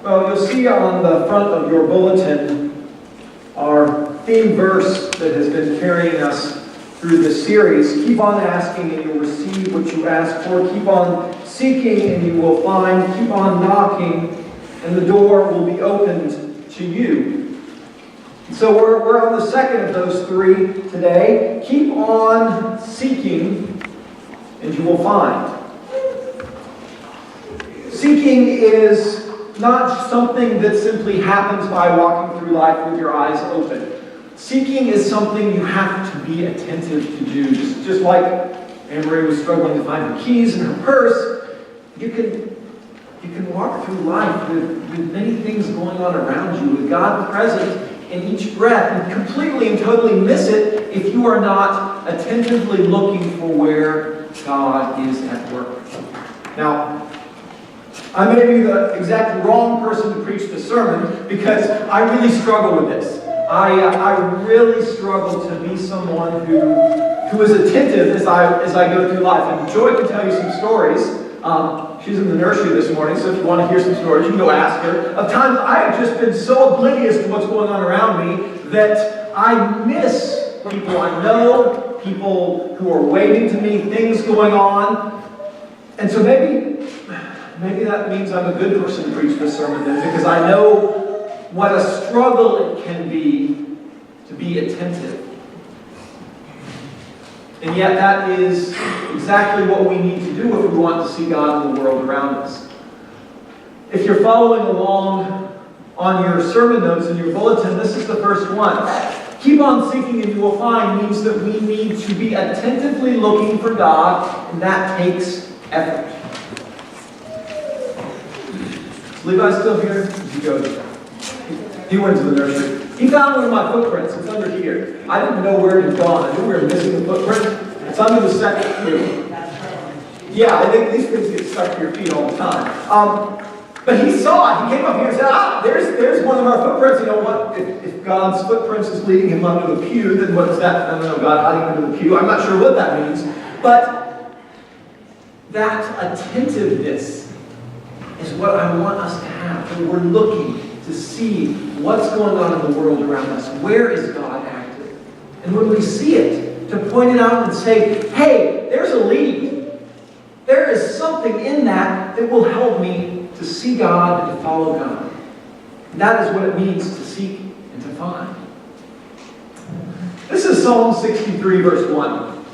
Well, you'll see on the front of your bulletin our theme verse that has been carrying us through this series. Keep on asking and you'll receive what you ask for. Keep on seeking and you will find. Keep on knocking and the door will be opened to you. So we're on the second of those three today. Keep on seeking and you will find. Seeking is not something that simply happens by walking through life with your eyes open. Seeking is something you have to be attentive to do. Just like Anne-Marie was struggling to find her keys in her purse, you can walk through life with many things going on around you, with God present in each breath, and completely and totally miss it if you are not attentively looking for where God is at work. Now, I may be the exact wrong person to preach this sermon because I really struggle with this. I really struggle to be someone who is attentive as I go through life. And Joy can tell you some stories. She's in the nursery this morning, so if you want to hear some stories, you can go ask her. Of times I have just been so oblivious to what's going on around me that I miss people I know, people who are waving to me, things going on. And so maybe that means I'm a good person to preach this sermon then, because I know what a struggle it can be to be attentive. And yet that is exactly what we need to do if we want to see God in the world around us. If you're following along on your sermon notes in your bulletin, this is the first one. Keep on seeking and you will find means that we need to be attentively looking for God, and that takes effort. Is Levi still here? He goes. He went to the nursery. He found one of my footprints. It's under here. I didn't know where it had gone. I knew we were missing the footprint. It's under the second pew. Yeah, I think these things get stuck to your feet all the time. But he saw it. He came up here and said, there's one of our footprints. You know what? If God's footprints is leading him under the pew, then what is that? I don't know, God hiding under the pew. I'm not sure what that means. But that attentiveness is what I want us to have. When we're looking to see what's going on in the world around us. Where is God active? And when we see it, to point it out and say, hey, there's a lead. There is something in that will help me to see God and to follow God. And that is what it means to seek and to find. This is Psalm 63, verse 1.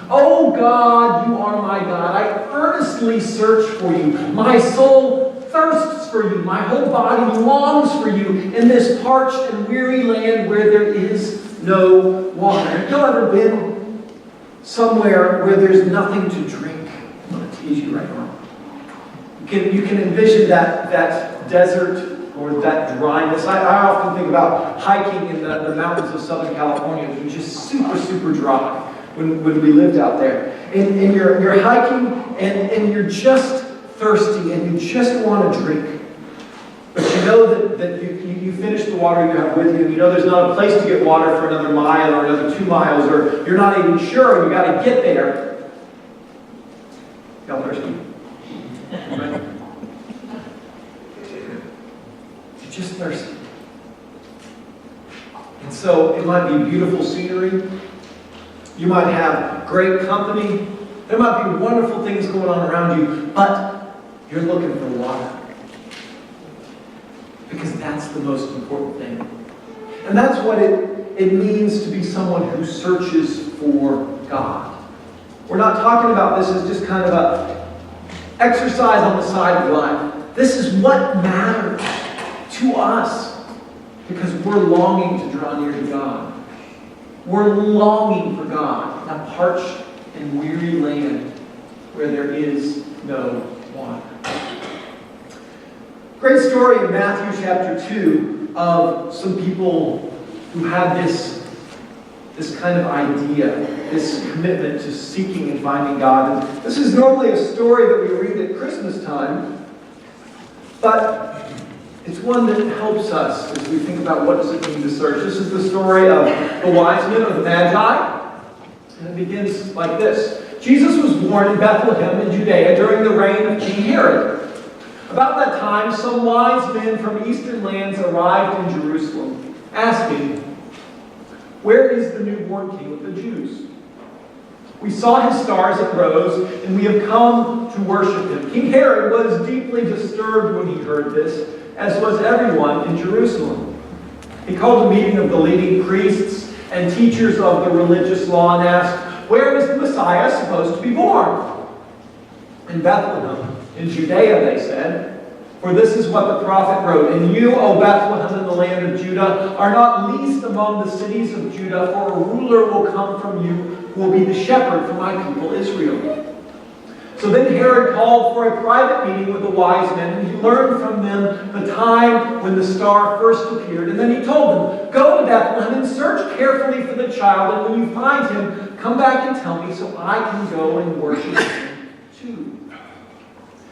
Oh God, you are my God. I earnestly search for you. My soul thirsts for you. My whole body longs for you in this parched and weary land where there is no water. Have you ever been somewhere where there's nothing to drink? I'm going to tease you right now. You can envision that desert or that dryness. I often think about hiking in the mountains of Southern California, which is just super, super dry when we lived out there. And you're hiking and you're just thirsty and you just want to drink. But you know that you finish the water you have with you, and you know there's not a place to get water for another mile or another 2 miles, or you're not even sure, you got to get there. Y'all thirsty? Right? You're just thirsty. And so it might be beautiful scenery. You might have great company. There might be wonderful things going on around you, but you're looking for water. Because that's the most important thing. And that's what it means to be someone who searches for God. We're not talking about this as just kind of a exercise on the side of life. This is what matters to us because we're longing to draw near to God. We're longing for God in a parched and weary land where there is no water. Great story in Matthew chapter 2 of some people who had this kind of idea, this commitment to seeking and finding God. And this is normally a story that we read at Christmas time, but it's one that helps us as we think about what does it mean to search. This is the story of the wise men, or the Magi, and it begins like this. Jesus was born in Bethlehem in Judea during the reign of King Herod. About that time, some wise men from eastern lands arrived in Jerusalem, asking, "Where is the newborn King of the Jews? We saw his star as it rose, and we have come to worship him." King Herod was deeply disturbed when he heard this, as was everyone in Jerusalem. He called a meeting of the leading priests and teachers of the religious law and asked, "Where is the Messiah supposed to be born?" "In Bethlehem, in Judea," they said. "For this is what the prophet wrote, 'And you, O Bethlehem in the land of Judah, are not least among the cities of Judah, for a ruler will come from you who will be the shepherd for my people Israel.'" So then Herod called for a private meeting with the wise men, and he learned from them the time when the star first appeared. And then he told them, "Go to Bethlehem and search carefully for the child, and when you find him, come back and tell me so I can go and worship him too."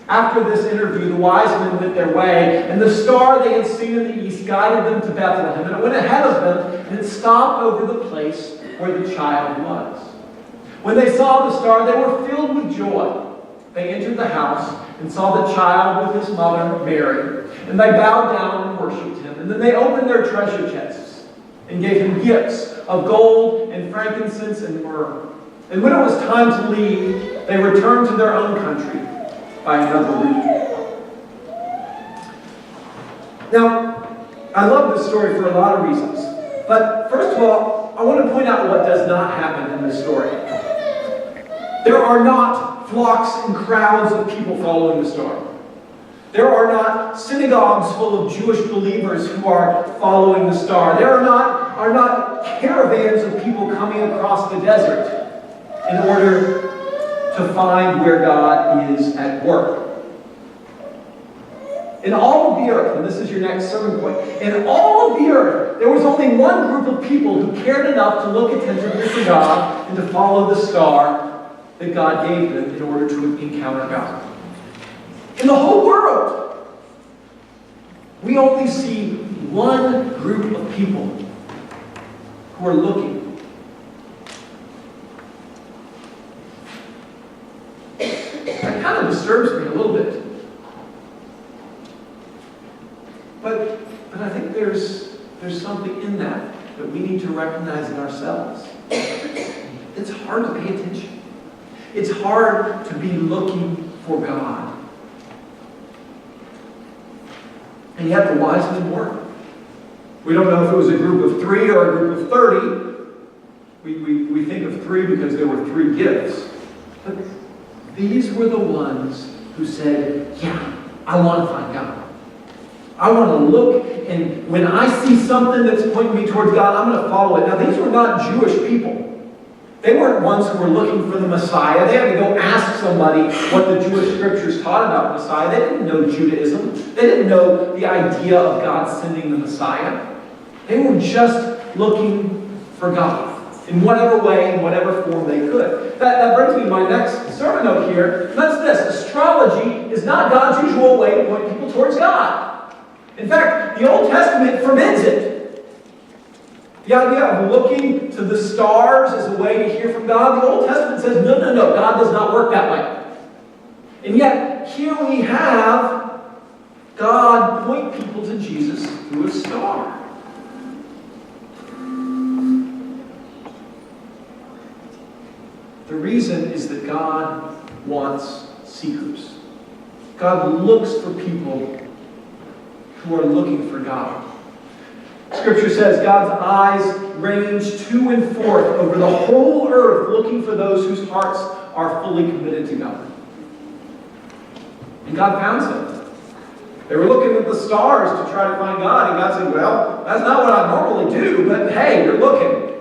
After this interview, the wise men went their way, and the star they had seen in the east guided them to Bethlehem, and it went ahead of them, and it stopped over the place where the child was. When they saw the star, they were filled with joy. They entered the house and saw the child with his mother, Mary, and they bowed down and worshipped him. And then they opened their treasure chests and gave him gifts of gold and frankincense and myrrh. And when it was time to leave, they returned to their own country by another route. Now, I love this story for a lot of reasons. But first of all, I want to point out what does not happen in this story. There are not flocks and crowds of people following the star. There are not synagogues full of Jewish believers who are following the star. There are not caravans of people coming across the desert in order to find where God is at work. In all of the earth, and this is your next sermon point, in all of the earth, there was only one group of people who cared enough to look attentively to God and to follow the star that God gave them in order to encounter God. In the whole world, we only see one group of people who are looking. That kind of disturbs me a little bit. But I think there's something in that we need to recognize in ourselves. It's hard to pay attention. It's hard to be looking for God. And yet the wise men were. We don't know if it was a group of 3 or a group of 30. We think of 3 because there were 3 gifts. But these were the ones who said, "Yeah, I want to find God. I want to look, and when I see something that's pointing me towards God, I'm going to follow it." Now, these were not Jewish people. They weren't ones who were looking for the Messiah. They had to go ask somebody what the Jewish scriptures taught about Messiah. They didn't know Judaism. They didn't know the idea of God sending the Messiah. They were just looking for God in whatever way, in whatever form they could. That brings me to my next sermon note here. That's this. Astrology is not God's usual way to point people towards God. In fact, the Old Testament forbids it. The idea of looking to the stars as a way to hear from God, the Old Testament says, no, God does not work that way. And yet, here we have God point people to Jesus through a star. The reason is that God wants seekers. God looks for people who are looking for God. Scripture says God's eyes range to and forth over the whole earth, looking for those whose hearts are fully committed to God. And God found some. They were looking at the stars to try to find God, and God said, "Well, that's not what I normally do, but hey, you're looking."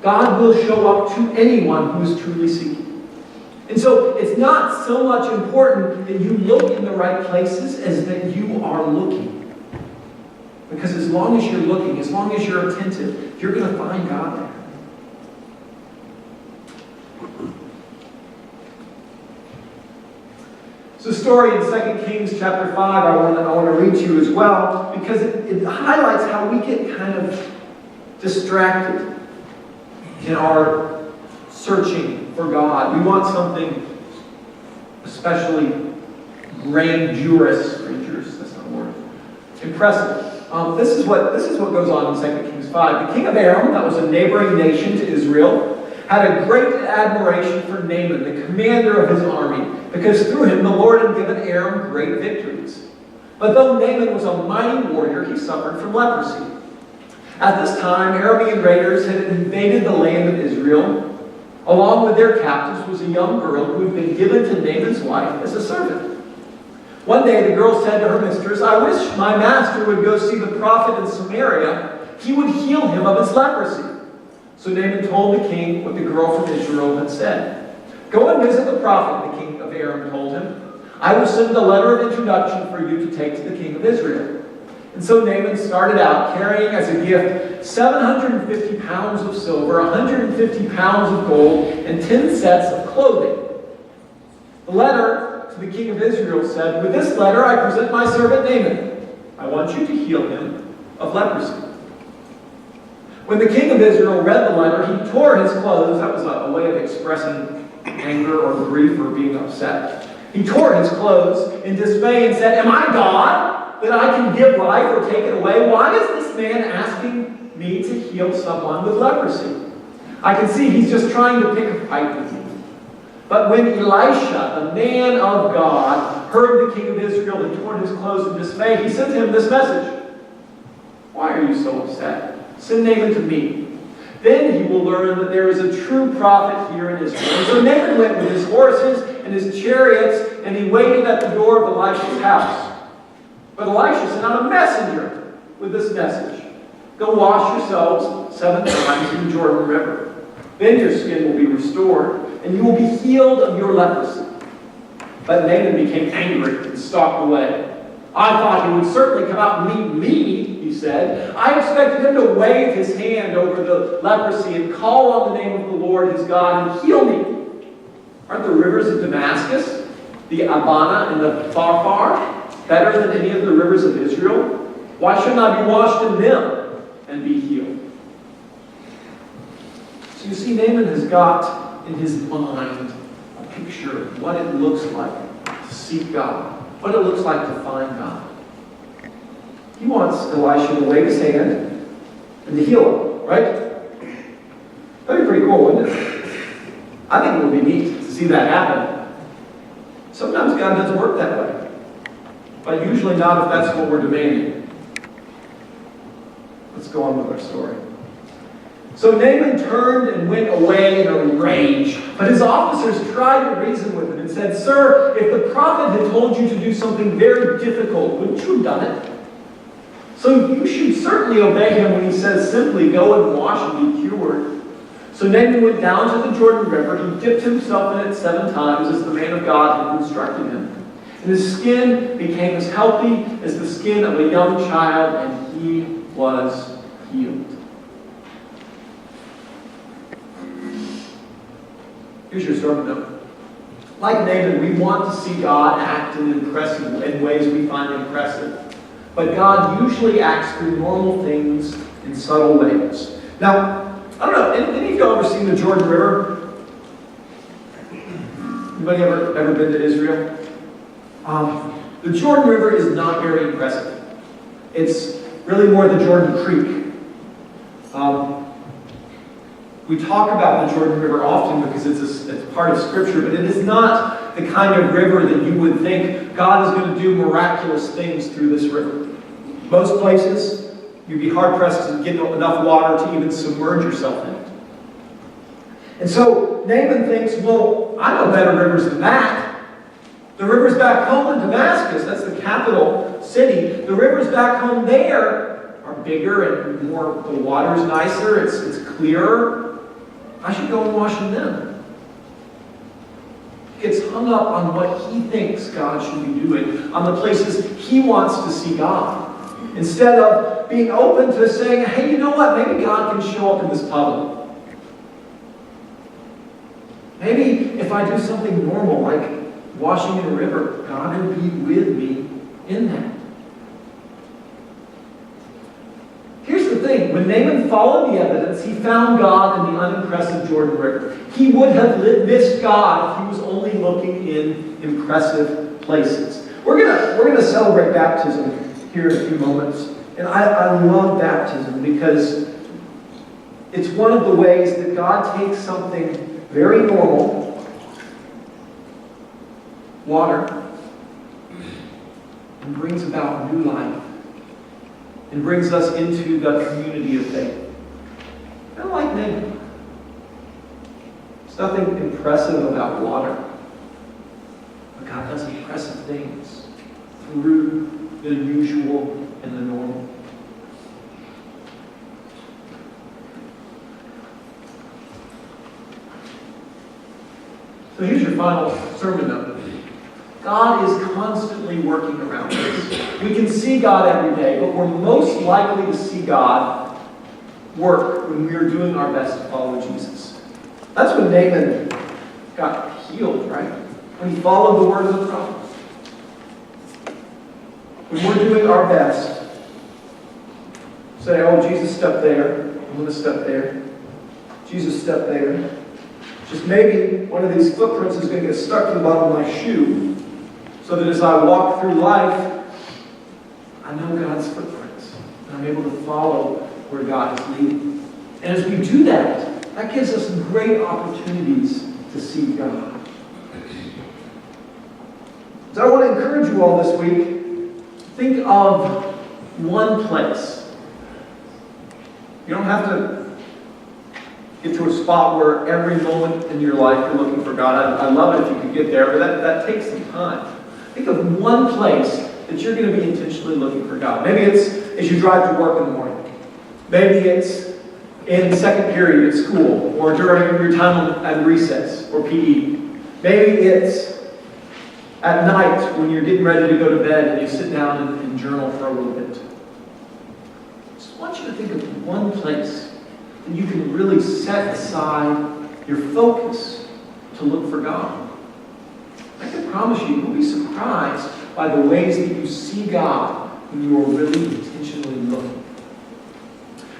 God will show up to anyone who is truly seeking. And so it's not so much important that you look in the right places as that you are looking. Because as long as you're looking, as long as you're attentive, you're going to find God there. It's a story in 2 Kings chapter 5 I want to read to you as well, because it highlights how we get kind of distracted in our searching for God. We want something especially grandurous, that's not a word, impressive. This is what goes on in 2 Kings 5. The king of Aram, that was a neighboring nation to Israel, had a great admiration for Naaman, the commander of his army, because through him the Lord had given Aram great victories. But though Naaman was a mighty warrior, he suffered from leprosy. At this time, Aramean raiders had invaded the land of Israel. Along with their captives was a young girl who had been given to Naaman's wife as a servant. One day the girl said to her mistress, "I wish my master would go see the prophet in Samaria. He would heal him of his leprosy." So Naaman told the king what the girl from Israel had said. "Go and visit the prophet," the king of Aram told him. "I will send a letter of introduction for you to take to the king of Israel." And so Naaman started out carrying as a gift 750 pounds of silver, 150 pounds of gold, and 10 sets of clothing. The letter to the king of Israel said, "With this letter I present my servant Naaman. I want you to heal him of leprosy." When the king of Israel read the letter, he tore his clothes. That was a way of expressing anger or grief or being upset. He tore his clothes in dismay and said, "Am I God that I can give life or take it away? Why is this man asking me to heal someone with leprosy? I can see he's just trying to pick a fight with me." But when Elisha, the man of God, heard the king of Israel had torn his clothes in dismay, he sent him this message: "Why are you so upset? Send Naaman to me. Then he will learn that there is a true prophet here in Israel." And so Naaman went with his horses and his chariots, and he waited at the door of Elisha's house. But Elisha sent out a messenger with this message: "Go wash yourselves 7 times in the Jordan River. Then your skin will be restored, and you will be healed of your leprosy." But Naaman became angry and stalked away. "I thought he would certainly come out and meet me," he said. "I expected him to wave his hand over the leprosy and call on the name of the Lord his God and heal me. Aren't the rivers of Damascus, the Abana and the Pharpar, better than any of the rivers of Israel? Why shouldn't I be washed in them and be healed?" So you see, Naaman has got in his mind a picture of what it looks like to seek God, what it looks like to find God. He wants Elisha to wave his hand and to heal him, right? That'd be pretty cool, wouldn't it? I think it would be neat to see that happen. Sometimes God doesn't work that way, but usually not if that's what we're demanding. Let's go on with our story. So Naaman turned and went away in a rage, but his officers tried to reason with him and said, "Sir, if the prophet had told you to do something very difficult, wouldn't you have done it? So you should certainly obey him when he says simply, 'Go and wash and be cured.'" So Naaman went down to the Jordan River. He dipped himself in it 7 times as the man of God had instructed him. And his skin became as healthy as the skin of a young child, and he was healed. Here's your sermon note. Like Naaman, we want to see God act in ways we find impressive. But God usually acts through normal things in subtle ways. Now, I don't know, any of you ever seen the Jordan River? Anybody ever been to Israel? The Jordan River is not very impressive. It's really more the Jordan Creek. We talk about the Jordan River often because it's part of Scripture, but it is not the kind of river that you would think God is going to do miraculous things through this river. Most places, you'd be hard-pressed to get enough water to even submerge yourself in it. And so Naaman thinks, well, I know better rivers than that. The rivers back home in Damascus, that's the capital city, the rivers back home there are bigger and more, the water's nicer, it's clearer. I should go and wash in them. He gets hung up on what he thinks God should be doing, on the places he wants to see God, instead of being open to saying, hey, you know what, maybe God can show up in this puddle. Maybe if I do something normal, like washing in a river, God will be with me in that. Here's the thing. When Naaman followed the evidence, he found God in the unimpressive Jordan River. He would have missed God if he was only looking in impressive places. We're gonna celebrate baptism here in a few moments. And I love baptism because it's one of the ways that God takes something very normal, water, and brings about new life and brings us into the community of faith. Kind of like me. There's nothing impressive about water. But God does impressive things through the usual and the normal. So here's your final sermon note. God is constantly working around us. We can see God every day, but we're most likely to see God work when we are doing our best to follow Jesus. That's when Naaman got healed, right? When he followed the word of the prophet. When we're doing our best, say, oh, Jesus stepped there. I'm going to step there. Jesus stepped there. Just maybe one of these footprints is going to get stuck to the bottom of my shoe, so that as I walk through life, I know God's footprints. And I'm able to follow where God is leading. And as we do that, that gives us great opportunities to see God. So I want to encourage you all this week, think of one place. You don't have to get to a spot where every moment in your life you're looking for God. I love it if you could get there, but that takes some time. Think of one place that you're going to be intentionally looking for God. Maybe it's as you drive to work in the morning. Maybe it's in second period at school, or during your time at recess or PE. Maybe it's at night when you're getting ready to go to bed and you sit down and journal for a little bit. I just want you to think of one place that you can really set aside your focus to look for God. I can promise you, you'll be surprised by the ways that you see God when you are really intentionally looking.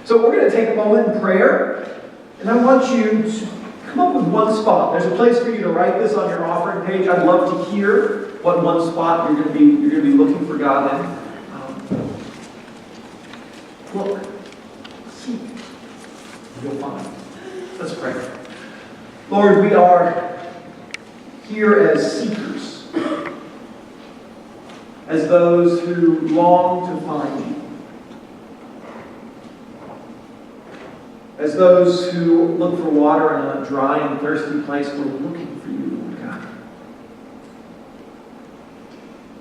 So we're going to take a moment in prayer, and I want you to come up with one spot. There's a place for you to write this on your offering page. I'd love to hear what one spot you're going to be looking for God in. Look, seek, you'll find. Let's pray. Lord, we are here as seekers, as those who long to find you, as those who look for water in a dry and thirsty place. We're looking for you, Lord God.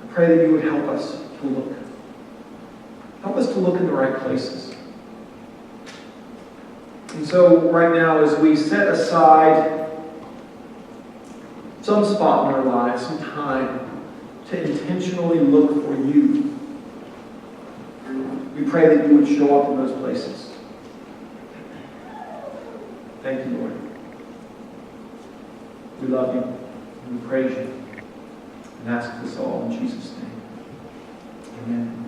I pray that you would help us to look. Help us to look in the right places. And so right now, as we set aside some spot in our lives, some time to intentionally look for you, we pray that you would show up in those places. Thank you, Lord. We love you. And we praise you. And ask this all in Jesus' name. Amen.